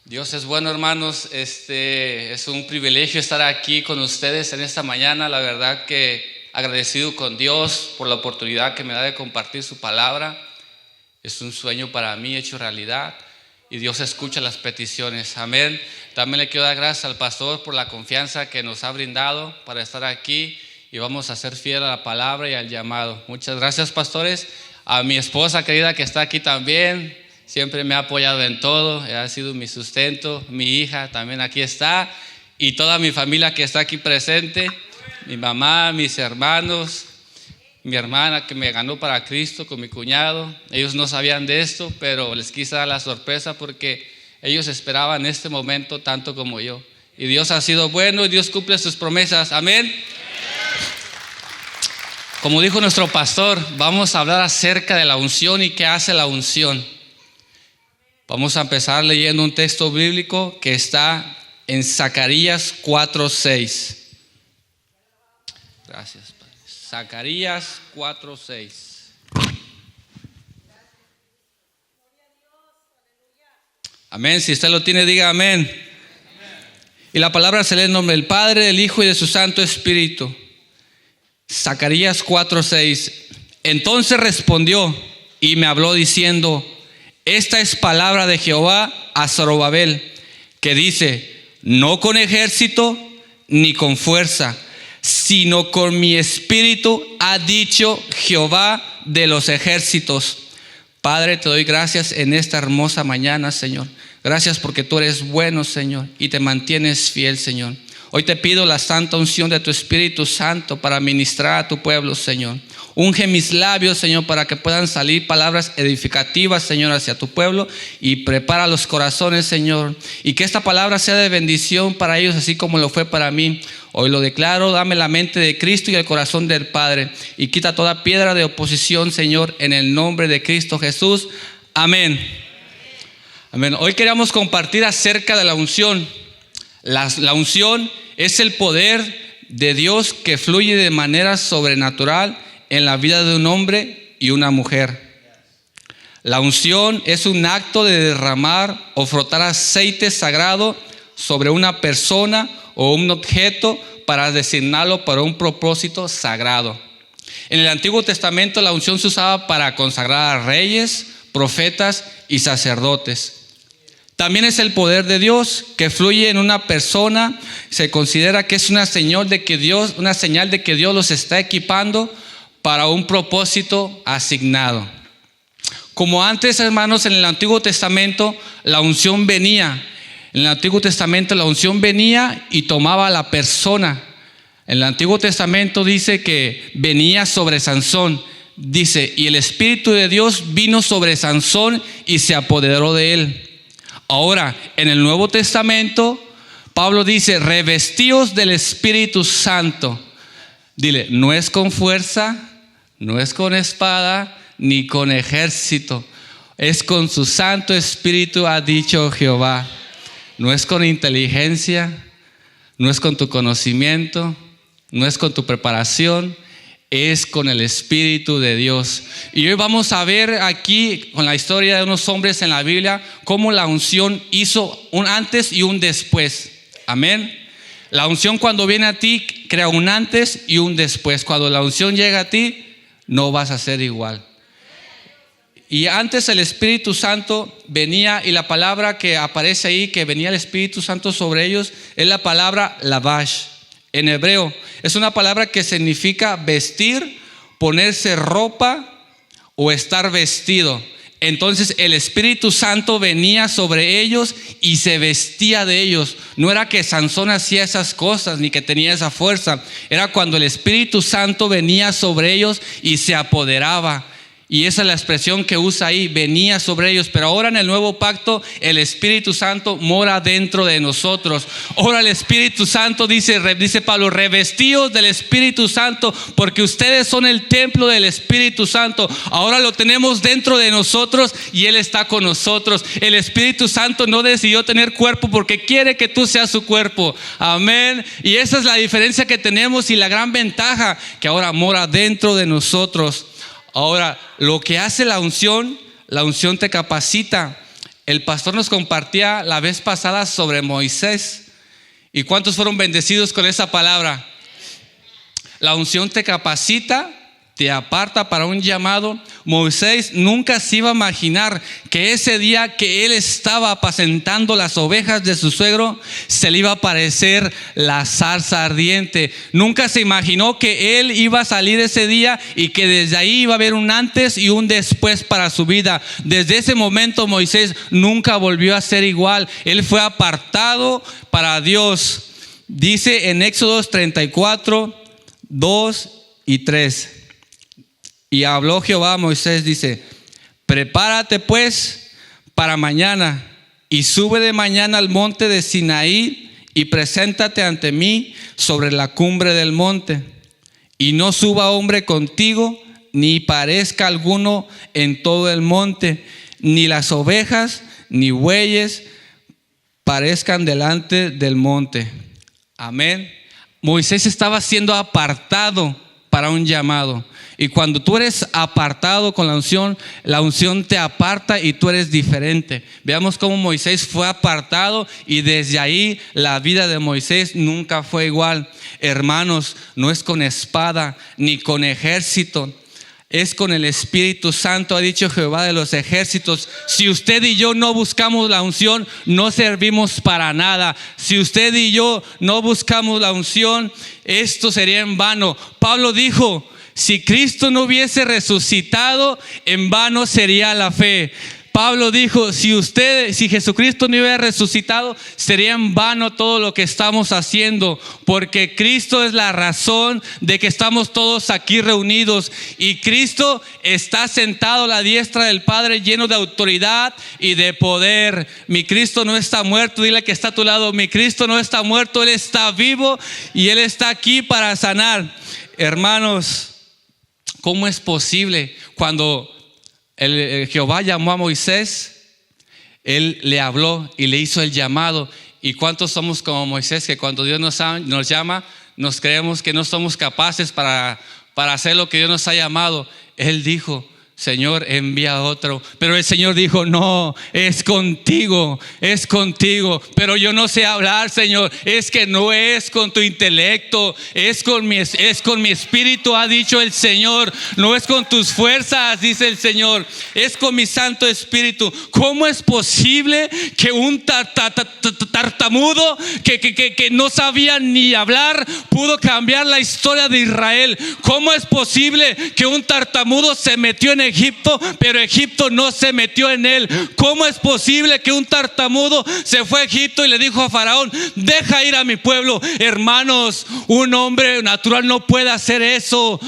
Dios es bueno, hermanos. Es un privilegio estar aquí con ustedes en esta mañana. La verdad que agradecido con Dios por la oportunidad que me da de compartir su palabra. Es un sueño para mí hecho realidad y Dios escucha las peticiones. Amén. También le quiero dar gracias al pastor por la confianza que nos ha brindado para estar aquí y vamos a ser fieles a la palabra y al llamado. Muchas gracias, pastores. A mi esposa querida que está aquí también. Siempre me ha apoyado en todo, ha sido mi sustento. Mi hija también aquí está y toda mi familia que está aquí presente, mi mamá, mis hermanos, mi hermana que me ganó para Cristo con mi cuñado. Ellos no sabían de esto, pero les quise dar la sorpresa porque ellos esperaban este momento tanto como yo. Y Dios ha sido bueno y Dios cumple sus promesas. Amén. Como dijo nuestro pastor, vamos a hablar acerca de la unción y qué hace la unción. Vamos a empezar leyendo un texto bíblico que está en Zacarías 4:6. Gracias, Padre. Zacarías 4:6. Amén. Si usted lo tiene, diga amén. Y la palabra se lee en nombre del Padre, del Hijo y de su Santo Espíritu. Zacarías 4:6. Entonces respondió y me habló diciendo: esta es palabra de Jehová a Zorobabel, que dice: no con ejército ni con fuerza, sino con mi espíritu, ha dicho Jehová de los ejércitos. Padre, te doy gracias en esta hermosa mañana, Señor. Gracias porque tú eres bueno, Señor, y te mantienes fiel, Señor. Hoy te pido la santa unción de tu Espíritu Santo para ministrar a tu pueblo, Señor. Unge mis labios, Señor, para que puedan salir palabras edificativas, Señor, hacia tu pueblo. Y prepara los corazones, Señor. Y que esta palabra sea de bendición para ellos, así como lo fue para mí. Hoy lo declaro, dame la mente de Cristo y el corazón del Padre. Y quita toda piedra de oposición, Señor, en el nombre de Cristo Jesús. Amén. Amén. Hoy queríamos compartir acerca de la unción. La unción es el poder de Dios que fluye de manera sobrenatural en la vida de un hombre y una mujer. La unción es un acto de derramar o frotar aceite sagrado sobre una persona o un objeto para designarlo para un propósito sagrado. En el Antiguo Testamento la unción se usaba para consagrar a reyes, profetas y sacerdotes. También es el poder de Dios que fluye en una persona. Se considera que es una señal de que Dios los está equipando para un propósito asignado. Como antes, hermanos, en el Antiguo Testamento la unción venía. En el Antiguo Testamento la unción venía y tomaba a la persona. En el Antiguo Testamento dice que venía sobre Sansón. Dice, y el Espíritu de Dios vino sobre Sansón y se apoderó de él. Ahora, en el Nuevo Testamento, Pablo dice: revestíos del Espíritu Santo. Dile, no es con fuerza, no es con espada, ni con ejército. Es con su Santo Espíritu, ha dicho Jehová. No es con inteligencia, no es con tu conocimiento, no es con tu preparación. Es con el Espíritu de Dios. Y hoy vamos a ver aquí con la historia de unos hombres en la Biblia cómo la unción hizo un antes y un después. Amén. La unción cuando viene a ti crea un antes y un después. Cuando la unción llega a ti no vas a ser igual. Y antes el Espíritu Santo venía, y la palabra que aparece ahí que venía el Espíritu Santo sobre ellos es la palabra lavash. En hebreo es una palabra que significa vestir, ponerse ropa o estar vestido. Entonces el Espíritu Santo venía sobre ellos y se vestía de ellos. No era que Sansón hacía esas cosas ni que tenía esa fuerza. Era cuando el Espíritu Santo venía sobre ellos y se apoderaba. Y esa es la expresión que usa ahí, venía sobre ellos. Pero ahora en el nuevo pacto el Espíritu Santo mora dentro de nosotros. Ahora el Espíritu Santo dice Pablo, revestidos del Espíritu Santo, porque ustedes son el templo del Espíritu Santo. Ahora lo tenemos dentro de nosotros y Él está con nosotros. El Espíritu Santo no decidió tener cuerpo porque quiere que tú seas su cuerpo. Amén. Y esa es la diferencia que tenemos y la gran ventaja, que ahora mora dentro de nosotros. Ahora, lo que hace la unción te capacita El pastor nos compartía la vez pasada sobre Moisés. ¿Y cuántos fueron bendecidos con esa palabra? La unción te capacita, te aparta para un llamado. Moisés nunca se iba a imaginar que ese día que él estaba apacentando las ovejas de su suegro, se le iba a aparecer la zarza ardiente. Nunca se imaginó que él iba a salir ese día y que desde ahí iba a haber un antes y un después para su vida. Desde ese momento Moisés nunca volvió a ser igual. Él fue apartado para Dios. Dice en Éxodo 34, 2 y 3. Y habló Jehová a Moisés, dice: prepárate pues para mañana y sube de mañana al monte de Sinaí y preséntate ante mí sobre la cumbre del monte. Y no suba hombre contigo, ni parezca alguno en todo el monte, ni las ovejas ni bueyes parezcan delante del monte. Amén. Moisés estaba siendo apartado para un llamado. Y cuando tú eres apartado con la unción te aparta y tú eres diferente. Veamos cómo Moisés fue apartado y desde ahí la vida de Moisés nunca fue igual. Hermanos, no es con espada ni con ejército, es con el Espíritu Santo, ha dicho Jehová de los ejércitos. Si usted y yo no buscamos la unción, no servimos para nada. Si usted y yo no buscamos la unción, esto sería en vano. Pablo dijo: si Cristo no hubiese resucitado, en vano sería la fe. Pablo dijo: si Jesucristo no hubiera resucitado, sería en vano todo lo que estamos haciendo, porque Cristo es la razón de que estamos todos aquí reunidos, y Cristo está sentado a la diestra del Padre, lleno de autoridad y de poder. Mi Cristo no está muerto. Dile que está a tu lado: mi Cristo no está muerto, Él está vivo y Él está aquí para sanar. Hermanos, ¿cómo es posible? Cuando el Jehová llamó a Moisés, Él le habló y le hizo el llamado. ¿Y cuántos somos como Moisés, que cuando Dios nos llama, nos creemos que no somos capaces para hacer lo que Dios nos ha llamado? Él dijo: Señor, envía a otro. Pero el Señor dijo: no, es contigo. Pero yo no sé hablar, Señor. Es que no es con tu intelecto, es con mi espíritu, ha dicho el Señor. No es con tus fuerzas, dice el Señor, es con mi Santo Espíritu. ¿Cómo es posible que un tartamudo que no sabía ni hablar pudo cambiar la historia de Israel? ¿Cómo es posible que un tartamudo se metió en Egipto, pero Egipto no se metió en él? ¿Cómo es posible que un tartamudo se fue a Egipto y le dijo a Faraón: deja ir a mi pueblo? Hermanos, un hombre natural no puede hacer eso.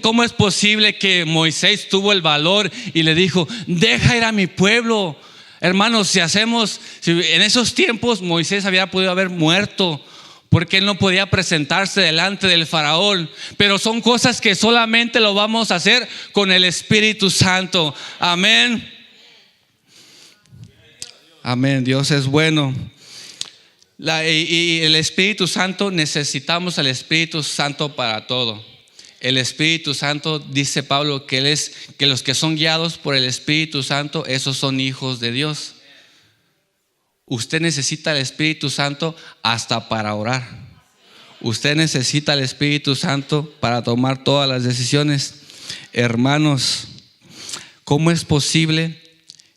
¿Cómo es posible que Moisés tuvo el valor y le dijo: deja ir a mi pueblo? Hermanos, si en esos tiempos Moisés había podido haber muerto, porque él no podía presentarse delante del faraón. Pero son cosas que solamente lo vamos a hacer con el Espíritu Santo. Amén. Amén. Dios es bueno. Y el Espíritu Santo, necesitamos al Espíritu Santo para todo. El Espíritu Santo, dice Pablo, que los que son guiados por el Espíritu Santo, esos son hijos de Dios. Usted necesita el Espíritu Santo hasta para orar. Usted necesita el Espíritu Santo para tomar todas las decisiones. Hermanos, ¿cómo es posible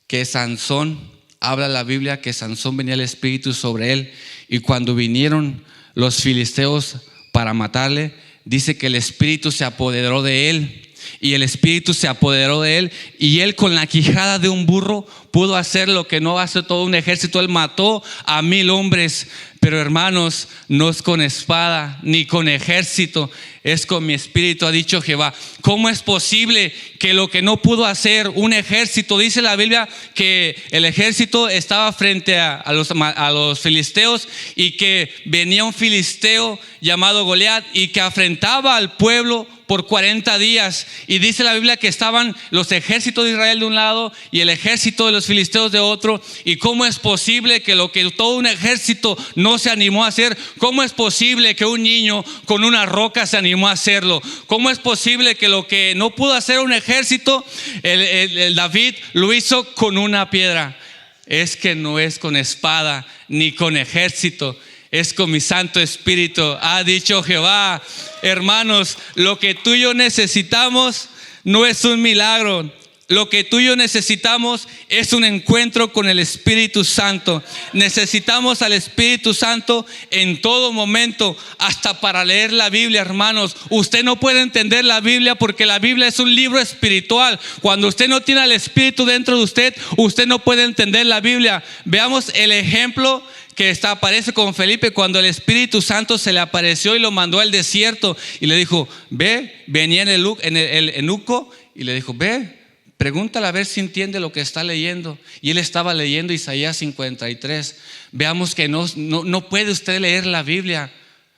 que Sansón, habla la Biblia que Sansón venía el Espíritu sobre él, y cuando vinieron los filisteos para matarle, dice que el Espíritu se apoderó de él? Y el Espíritu se apoderó de él, y él con la quijada de un burro pudo hacer lo que no hace todo un ejército. Él mató a 1000 hombres. Pero hermanos, no es con espada ni con ejército, es con mi espíritu, ha dicho Jehová. ¿Cómo es posible que lo que no pudo hacer un ejército? Dice la Biblia que el ejército estaba frente a los filisteos, y que venía un filisteo llamado Goliat y que afrentaba al pueblo por 40 días. Y dice la Biblia que estaban los ejércitos de Israel de un lado y el ejército de los filisteos de otro. ¿Y cómo es posible que lo que todo un ejército no se animó a hacer? ¿Cómo es posible que un niño con una roca se animó a hacerlo? ¿Cómo es posible que lo que no pudo hacer un ejército, el David lo hizo con una piedra? Es que no es con espada ni con ejército, es con mi Santo Espíritu, ha dicho Jehová. Hermanos, lo que tú y yo necesitamos no es un milagro. Lo que tú y yo necesitamos es un encuentro con el Espíritu Santo. Necesitamos al Espíritu Santo en todo momento, hasta para leer la Biblia, hermanos. Usted no puede entender la Biblia porque la Biblia es un libro espiritual. Cuando usted no tiene al Espíritu dentro de usted, usted no puede entender la Biblia. Veamos el ejemplo que aparece con Felipe cuando el Espíritu Santo se le apareció y lo mandó al desierto y le dijo, ve, venía en el eunuco y le dijo, ve, pregúntale a ver si entiende lo que está leyendo. Y él estaba leyendo Isaías 53. Veamos que no puede usted leer la Biblia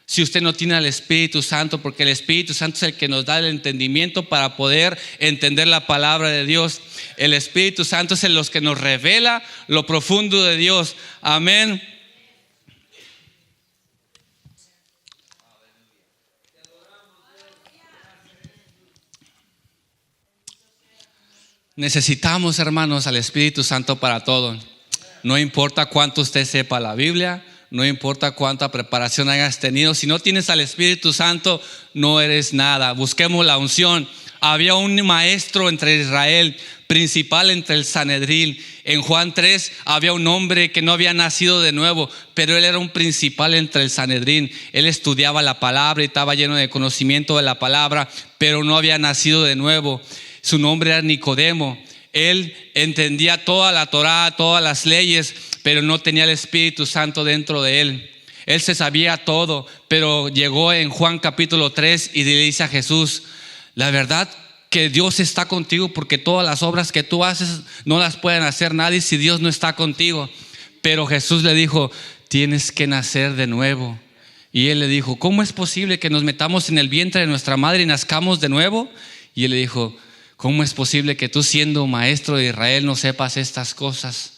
si usted no tiene al Espíritu Santo, porque el Espíritu Santo es el que nos da el entendimiento para poder entender la palabra de Dios. El Espíritu Santo es el que nos revela lo profundo de Dios. Amén. Necesitamos, hermanos, al Espíritu Santo para todo. No importa cuánto usted sepa la Biblia, no importa cuánta preparación hayas tenido, si no tienes al Espíritu Santo, no eres nada. Busquemos la unción. Había un maestro entre Israel, principal entre el Sanedrín. En Juan 3 había un hombre que no había nacido de nuevo, pero él era un principal entre el Sanedrín. Él estudiaba la palabra y estaba lleno de conocimiento de la palabra, pero no había nacido de nuevo. Su nombre era Nicodemo. Él entendía toda la Torá, todas las leyes, pero no tenía el Espíritu Santo dentro de él. Él se sabía todo, pero llegó en Juan capítulo 3 y le dice a Jesús, la verdad que Dios está contigo, porque todas las obras que tú haces no las pueden hacer nadie si Dios no está contigo. Pero Jesús le dijo, tienes que nacer de nuevo. Y él le dijo, ¿cómo es posible que nos metamos en el vientre de nuestra madre y nazcamos de nuevo? Y él le dijo, ¿cómo es posible que tú, siendo maestro de Israel, no sepas estas cosas?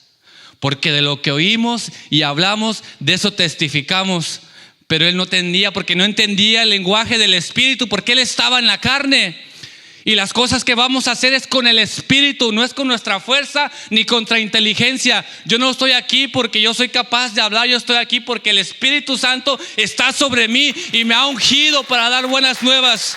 Porque de lo que oímos y hablamos, de eso testificamos. Pero él no entendía, porque no entendía el lenguaje del Espíritu, porque él estaba en la carne. Y las cosas que vamos a hacer es con el Espíritu, no es con nuestra fuerza ni contra inteligencia. Yo no estoy aquí porque yo soy capaz de hablar, yo estoy aquí porque el Espíritu Santo está sobre mí y me ha ungido para dar buenas nuevas.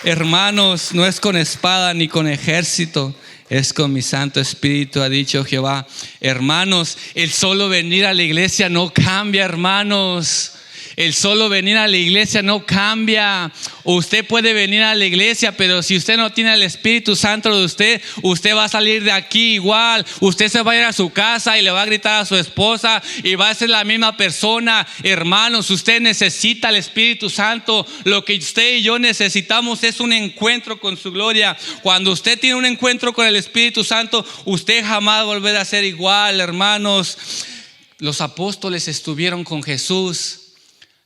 Hermanos, no es con espada ni con ejército, es con mi Santo Espíritu, ha dicho Jehová. Hermanos, el solo venir a la iglesia no cambia, hermanos. El solo venir a la iglesia no cambia. Usted puede venir a la iglesia, pero si usted no tiene el Espíritu Santo de usted, usted va a salir de aquí igual. Usted se va a ir a su casa y le va a gritar a su esposa y va a ser la misma persona. Hermanos, usted necesita el Espíritu Santo. Lo que usted y yo necesitamos es un encuentro con su gloria. Cuando usted tiene un encuentro con el Espíritu Santo, usted jamás volverá a ser igual, hermanos. Los apóstoles estuvieron con Jesús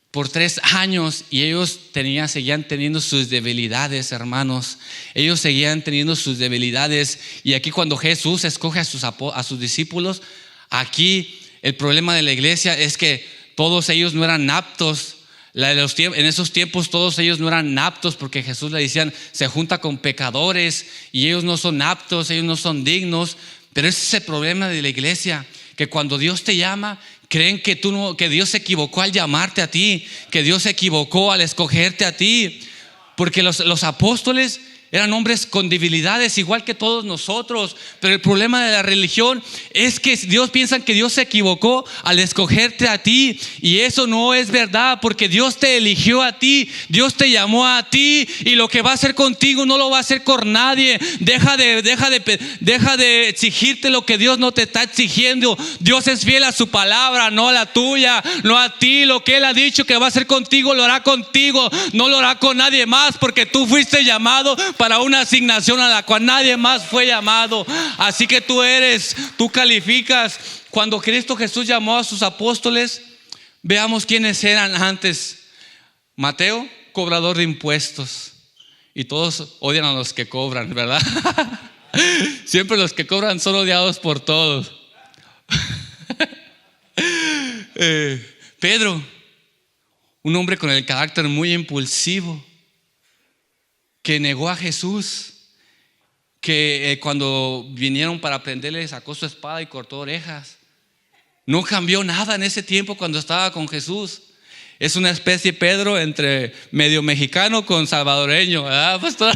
por 3 años y ellos seguían teniendo sus debilidades, hermanos. Ellos seguían teniendo sus debilidades. Y aquí cuando Jesús escoge a sus discípulos, aquí el problema de la iglesia es que todos ellos no eran aptos. En esos tiempos todos ellos no eran aptos, porque Jesús le decían, se junta con pecadores y ellos no son aptos, ellos no son dignos. Pero ese es el problema de la iglesia, que cuando Dios te llama, creen que que Dios se equivocó al llamarte a ti, que Dios se equivocó al escogerte a ti, porque los apóstoles eran hombres con debilidades igual que todos nosotros. Pero el problema de la religión es que Dios piensa que Dios se equivocó al escogerte a ti, y eso no es verdad, porque Dios te eligió a ti, Dios te llamó a ti, y lo que va a hacer contigo no lo va a hacer con nadie. Deja de exigirte lo que Dios no te está exigiendo. Dios es fiel a su palabra, no a la tuya, no a ti. Lo que Él ha dicho que va a hacer contigo, lo hará contigo, no lo hará con nadie más, porque tú fuiste llamado para una asignación a la cual nadie más fue llamado. Así que tú calificas. Cuando Cristo Jesús llamó a sus apóstoles, veamos quiénes eran antes. Mateo cobrador de impuestos. Y todos odian a los que cobran, ¿verdad? Siempre los que cobran son odiados por todos. Pedro, un hombre con el carácter muy impulsivo, que negó a Jesús, que cuando vinieron para prenderle sacó su espada y cortó orejas. No cambió nada en ese tiempo cuando estaba con Jesús. Es una especie, Pedro, entre medio mexicano con salvadoreño, ¿verdad, pastor?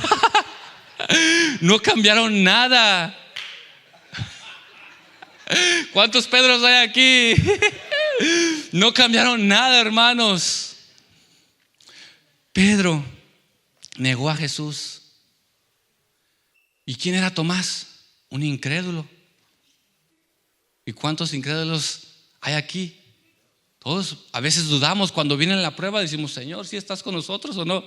No cambiaron nada. ¿Cuántos Pedros hay aquí? No cambiaron nada, hermanos. Pedro negó a Jesús. ¿Y quién era Tomás? Un incrédulo. ¿Y cuántos incrédulos hay aquí? Todos a veces dudamos cuando viene la prueba. Decimos, Señor, ¿sí estás con nosotros o no?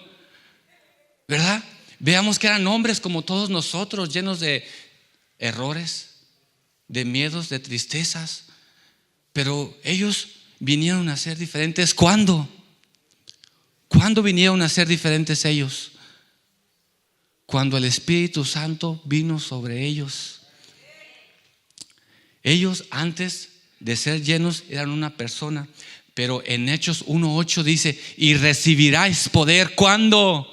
¿Verdad? Veamos que eran hombres como todos nosotros, llenos de errores, de miedos, de tristezas. Pero ellos vinieron a ser diferentes. ¿Cuándo? ¿Cuándo vinieron a ser diferentes ellos? Cuando el Espíritu Santo vino sobre ellos. Ellos antes de ser llenos eran una persona, pero en Hechos 1:8 dice: y recibiráis poder. ¿Cuándo?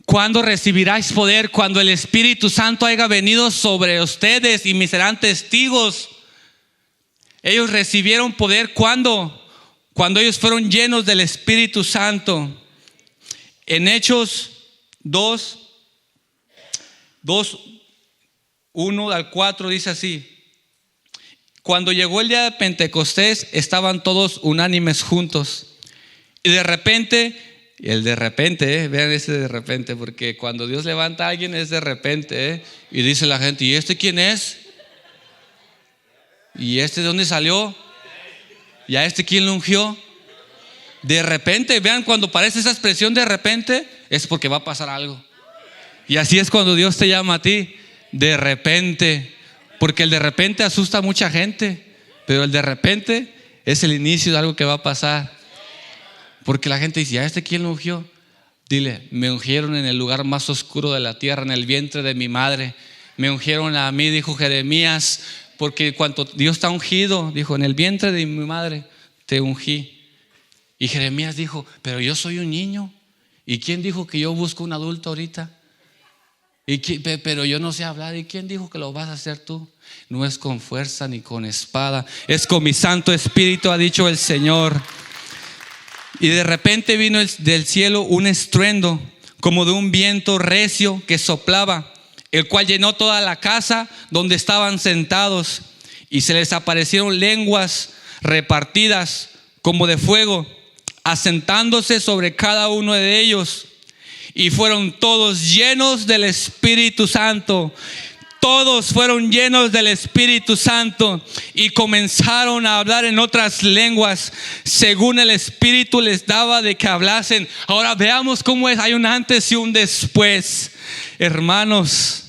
¿Cuándo recibiráis poder? Cuando el Espíritu Santo haya venido sobre ustedes y me serán testigos. Ellos recibieron poder. ¿Cuándo? Cuando ellos fueron llenos del Espíritu Santo. En Hechos 2:1-4 dice así: cuando llegó el día de Pentecostés, estaban todos unánimes juntos. Y de repente, vean ese de repente, porque cuando Dios levanta a alguien es de repente, y dice la gente: ¿y este quién es? ¿Y este de dónde salió? ¿Y a este quién lo ungió? De repente, vean, cuando aparece esa expresión de repente, es porque va a pasar algo. Y así es cuando Dios te llama a ti, de repente. Porque el de repente asusta a mucha gente, pero el de repente es el inicio de algo que va a pasar. Porque la gente dice: ¿a este quién lo ungió? Dile: me ungieron en el lugar más oscuro de la tierra, en el vientre de mi madre. Me ungieron a mí, dijo Jeremías, porque cuando Dios está ungido, dijo: en el vientre de mi madre te ungí. Y Jeremías dijo: pero yo soy un niño. ¿Y quién dijo que yo busco un adulto ahorita? Pero yo no sé hablar. ¿Y quién dijo que lo vas a hacer tú? No es con fuerza ni con espada, es con mi Santo Espíritu, ha dicho el Señor. Y de repente vino del cielo un estruendo, como de un viento recio que soplaba, el cual llenó toda la casa donde estaban sentados. Y se les aparecieron lenguas repartidas como de fuego, asentándose sobre cada uno de ellos. Y fueron todos llenos del Espíritu Santo. Todos fueron llenos del Espíritu Santo y comenzaron a hablar en otras lenguas según el Espíritu les daba de que hablasen. Ahora veamos cómo es. Hay un antes y un después, hermanos.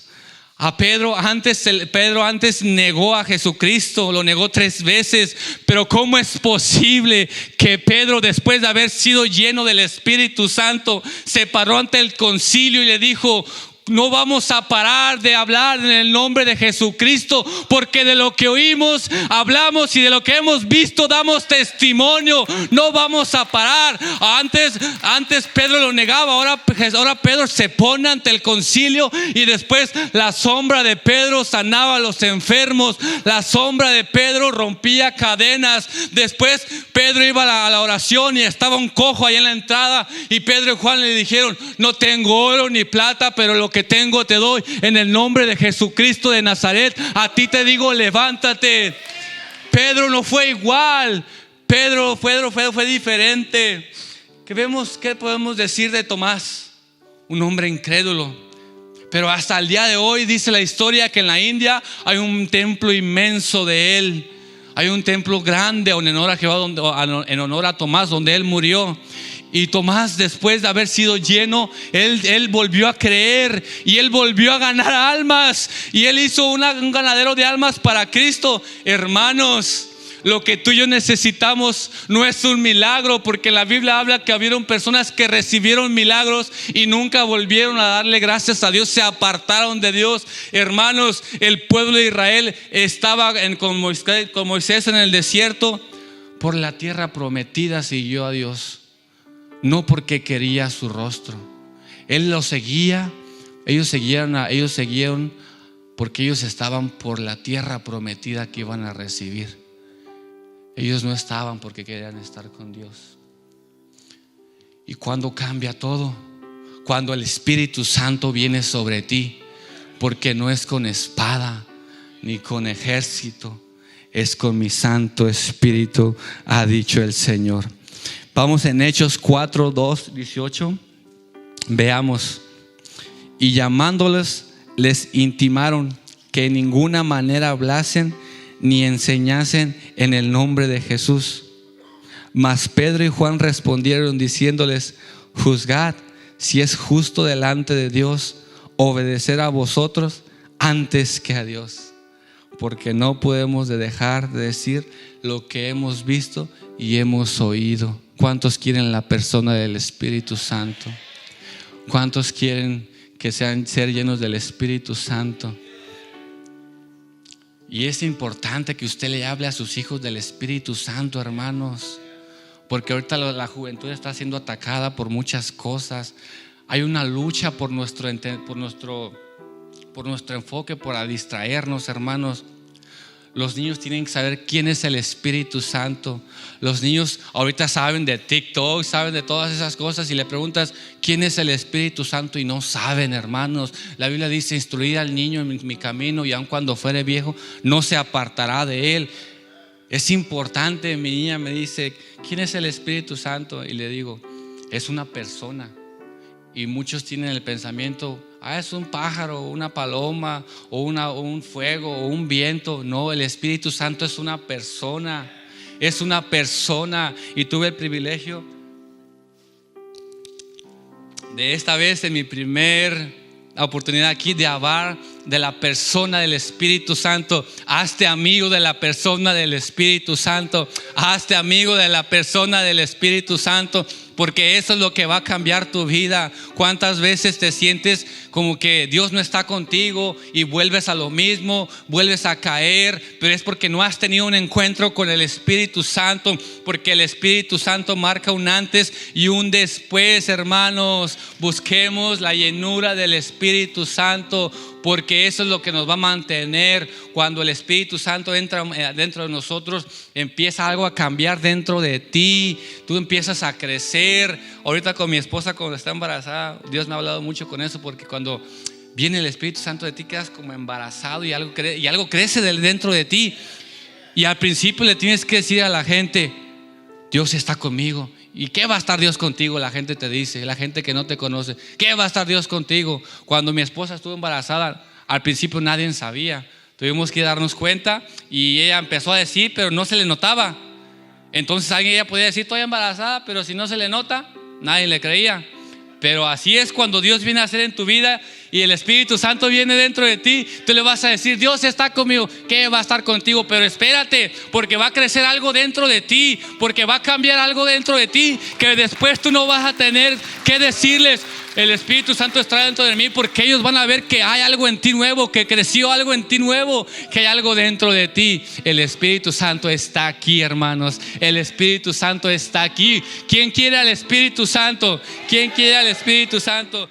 A Pedro antes negó a Jesucristo, lo negó 3 veces. Pero ¿cómo es posible que Pedro, después de haber sido lleno del Espíritu Santo, se paró ante el concilio y le dijo: no vamos a parar de hablar en el nombre de Jesucristo, porque de lo que oímos hablamos y de lo que hemos visto damos testimonio? No vamos a parar. Antes Pedro lo negaba, ahora Pedro se pone ante el concilio, y después la sombra de Pedro sanaba a los enfermos, la sombra de Pedro rompía cadenas. Después Pedro iba a la oración y estaba un cojo ahí en la entrada, y Pedro y Juan le dijeron: no tengo oro ni plata, pero lo que tengo te doy. En el nombre de Jesucristo de Nazaret, a ti te digo, levántate. Pedro no fue igual. Pedro fue diferente. ¿Qué podemos decir de Tomás? Un hombre incrédulo. Pero hasta el día de hoy dice la historia que en la India hay un templo inmenso de él. Hay un templo grande en honor a Jehová, en honor a Tomás, donde él murió. Y Tomás, después de haber sido lleno, él volvió a creer, y él volvió a ganar almas, y él hizo un ganadero de almas para Cristo. Hermanos, Lo que tú y yo necesitamos no es un milagro, porque la Biblia habla que hubieron personas que recibieron milagros y nunca volvieron a darle gracias a Dios, se apartaron de Dios. Hermanos, el pueblo de Israel estaba con Moisés en el desierto. Por la tierra prometida siguió a Dios, no porque quería su rostro. Él lo seguía, ellos seguían porque ellos estaban por la tierra prometida que iban a recibir. Ellos no estaban porque querían estar con Dios. ¿Y cuando cambia todo? Cuando el Espíritu Santo viene sobre ti, porque no es con espada ni con ejército, es con mi Santo Espíritu, ha dicho el Señor. Vamos en Hechos 4, 2, 18. Veamos. Y llamándoles, les intimaron que en ninguna manera hablasen ni enseñasen en el nombre de Jesús. Mas Pedro y Juan respondieron diciéndoles: juzgad si es justo delante de Dios obedecer a vosotros antes que a Dios, porque no podemos dejar de decir lo que hemos visto y hemos oído. ¿Cuántos quieren la persona del Espíritu Santo? ¿Cuántos quieren que ser llenos del Espíritu Santo? Y es importante que usted le hable a sus hijos del Espíritu Santo, hermanos, porque ahorita la juventud está siendo atacada por muchas cosas. Hay una lucha por nuestro enfoque, por distraernos, hermanos. Los niños tienen que saber quién es el Espíritu Santo. Los niños ahorita saben de TikTok, saben de todas esas cosas, y le preguntas quién es el Espíritu Santo y no saben, hermanos. La Biblia dice: instruir al niño en mi camino, y aun cuando fuere viejo no se apartará de él. Es importante. Mi niña me dice: ¿quién es el Espíritu Santo? Y le digo: es una persona. Y muchos tienen el pensamiento: es un pájaro, una paloma, o un fuego, o un viento. No, el Espíritu Santo es una persona. Es una persona. Y tuve el privilegio de esta vez, en mi primer oportunidad aquí, de hablar de la persona del Espíritu Santo. Hazte amigo de la persona del Espíritu Santo. Hazte amigo de la persona del Espíritu Santo, porque eso es lo que va a cambiar tu vida. ¿Cuántas veces te sientes como que Dios no está contigo y vuelves a lo mismo, vuelves a caer? Pero es porque no has tenido un encuentro con el Espíritu Santo, porque el Espíritu Santo marca un antes y un después, hermanos. Busquemos la llenura del Espíritu Santo, porque eso es lo que nos va a mantener. Cuando el Espíritu Santo entra dentro de nosotros, empieza algo a cambiar dentro de ti. Tú empiezas a crecer. Ahorita con mi esposa, cuando está embarazada, Dios me ha hablado mucho con eso, porque cuando viene el Espíritu Santo de ti, quedas como embarazado y algo crece dentro de ti. Y al principio le tienes que decir a la gente: Dios está conmigo. ¿Y qué va a estar Dios contigo? La gente te dice, la gente que no te conoce: ¿qué va a estar Dios contigo? Cuando mi esposa estuvo embarazada, al principio nadie sabía. Tuvimos que darnos cuenta, y ella empezó a decir, pero no se le notaba. Entonces ella podía decir: estoy embarazada, pero si no se le nota, nadie le creía. Pero así es cuando Dios viene a hacer en tu vida y el Espíritu Santo viene dentro de ti. Tú le vas a decir: Dios está conmigo. ¿Qué va a estar contigo? Pero espérate, porque va a crecer algo dentro de ti, porque va a cambiar algo dentro de ti, que después tú no vas a tener que decirles: el Espíritu Santo está dentro de mí, porque ellos van a ver que hay algo en ti nuevo, que creció algo en ti nuevo, que hay algo dentro de ti. El Espíritu Santo está aquí, hermanos. El Espíritu Santo está aquí. ¿Quién quiere al Espíritu Santo? ¿Quién quiere al Espíritu Santo?